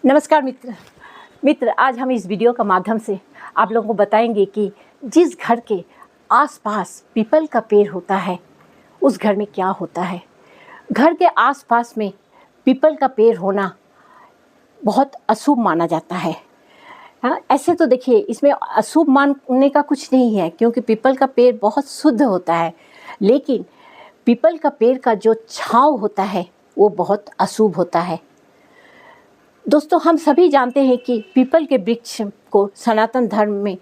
नमस्कार मित्र आज हम इस वीडियो का माध्यम से आप लोगों को बताएंगे कि जिस घर के आसपास पीपल का पेड़ होता है उस घर में क्या होता है। घर के आसपास में पीपल का पेड़ होना बहुत अशुभ माना जाता है। हाँ, ऐसे तो देखिए इसमें अशुभ मानने का कुछ नहीं है, क्योंकि पीपल का पेड़ बहुत शुद्ध होता है, लेकिन पीपल का पेड़ का जो छांव होता है वो बहुत अशुभ होता है। दोस्तों, हम सभी जानते हैं कि पीपल के वृक्ष को सनातन धर्म में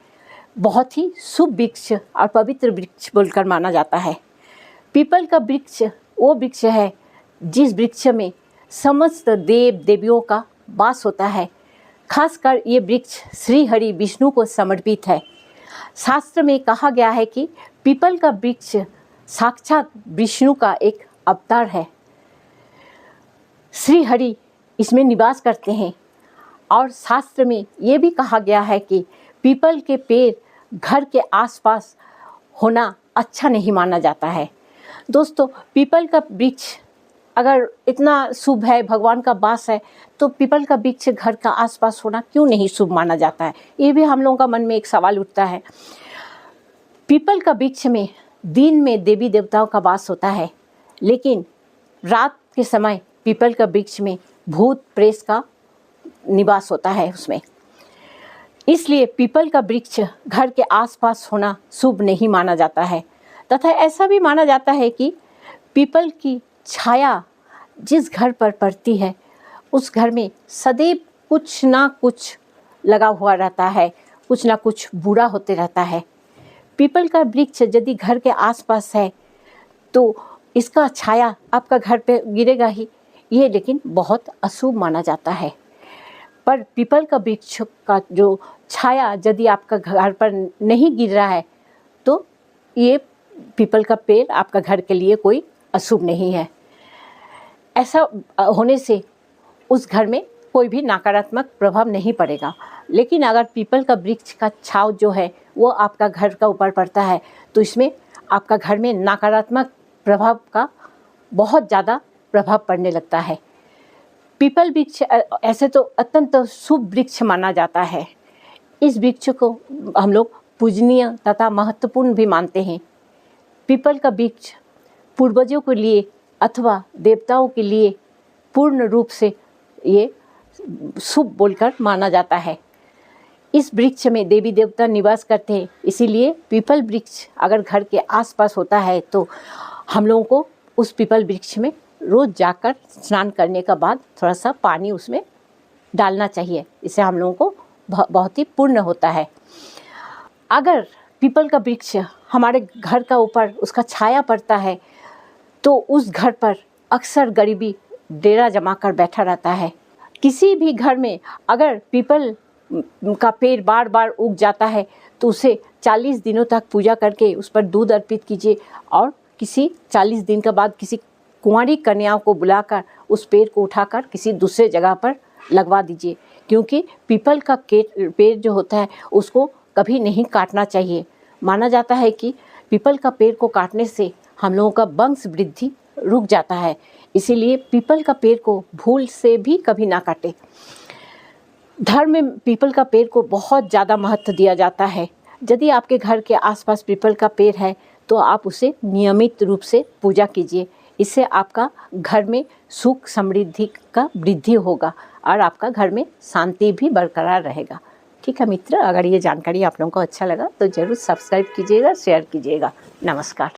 बहुत ही शुभ वृक्ष और पवित्र वृक्ष बोलकर माना जाता है। पीपल का वृक्ष वो वृक्ष है जिस वृक्ष में समस्त देव देवियों का वास होता है। खासकर ये वृक्ष श्री हरि विष्णु को समर्पित है। शास्त्र में कहा गया है कि पीपल का वृक्ष साक्षात विष्णु का एक अवतार है। श्री हरि इसमें निवास करते हैं और शास्त्र में ये भी कहा गया है कि पीपल के पेड़ घर के आसपास होना अच्छा नहीं माना जाता है। दोस्तों, पीपल का वृक्ष अगर इतना शुभ है, भगवान का वास है, तो पीपल का वृक्ष घर का आसपास होना क्यों नहीं शुभ माना जाता है? ये भी हम लोगों का मन में एक सवाल उठता है। पीपल का वृक्ष में दिन में देवी देवताओं का वास होता है, लेकिन रात के समय पीपल का वृक्ष में भूत प्रेत का निवास होता है उसमें। इसलिए पीपल का वृक्ष घर के आसपास होना शुभ नहीं माना जाता है। तथा ऐसा भी माना जाता है कि पीपल की छाया जिस घर पर पड़ती है उस घर में सदैव कुछ ना कुछ लगा हुआ रहता है, कुछ ना कुछ बुरा होते रहता है। पीपल का वृक्ष यदि घर के आसपास है तो इसका छाया आपका घर पे गिरेगा ही, ये लेकिन बहुत अशुभ माना जाता है। पर पीपल का वृक्ष का जो छाया यदि आपका घर पर नहीं गिर रहा है तो ये पीपल का पेड़ आपका घर के लिए कोई अशुभ नहीं है। ऐसा होने से उस घर में कोई भी नकारात्मक प्रभाव नहीं पड़ेगा। लेकिन अगर पीपल का वृक्ष का छाव जो है वो आपका घर का ऊपर पड़ता है तो इसमें आपका घर में नकारात्मक प्रभाव का बहुत ज़्यादा प्रभाव पड़ने लगता है। पीपल वृक्ष ऐसे तो अत्यंत शुभ वृक्ष माना जाता है। इस वृक्ष को हम लोग पूजनीय तथा महत्वपूर्ण भी मानते हैं। पीपल का वृक्ष पूर्वजों के लिए अथवा देवताओं के लिए पूर्ण रूप से ये शुभ बोलकर माना जाता है। इस वृक्ष में देवी देवता निवास करते हैं, इसीलिए पीपल वृक्ष अगर घर के आसपास होता है तो हम लोगों को उस पीपल वृक्ष में रोज़ जाकर स्नान करने के बाद थोड़ा सा पानी उसमें डालना चाहिए। इससे हम लोगों को बहुत ही पुण्य होता है। अगर पीपल का वृक्ष हमारे घर का ऊपर उसका छाया पड़ता है तो उस घर पर अक्सर गरीबी डेरा जमा कर बैठा रहता है। किसी भी घर में अगर पीपल का पेड़ बार बार उग जाता है तो उसे 40 दिनों तक पूजा करके उस पर दूध अर्पित कीजिए और किसी 40 दिन के बाद किसी कुंवारी कन्याओं को बुलाकर उस पेड़ को उठाकर किसी दूसरे जगह पर लगवा दीजिए, क्योंकि पीपल का पेड़ जो होता है उसको कभी नहीं काटना चाहिए। माना जाता है कि पीपल का पेड़ को काटने से हम लोगों का वंश वृद्धि रुक जाता है, इसीलिए पीपल का पेड़ को भूल से भी कभी ना काटें। धर्म में पीपल का पेड़ को बहुत ज़्यादा महत्व दिया जाता है। यदि आपके घर के आसपास पीपल का पेड़ है तो आप उसे नियमित रूप से पूजा कीजिए। इससे आपका घर में सुख समृद्धि का वृद्धि होगा और आपका घर में शांति भी बरकरार रहेगा। ठीक है मित्र, अगर ये जानकारी आप लोगों को अच्छा लगा तो ज़रूर सब्सक्राइब कीजिएगा, शेयर कीजिएगा। नमस्कार।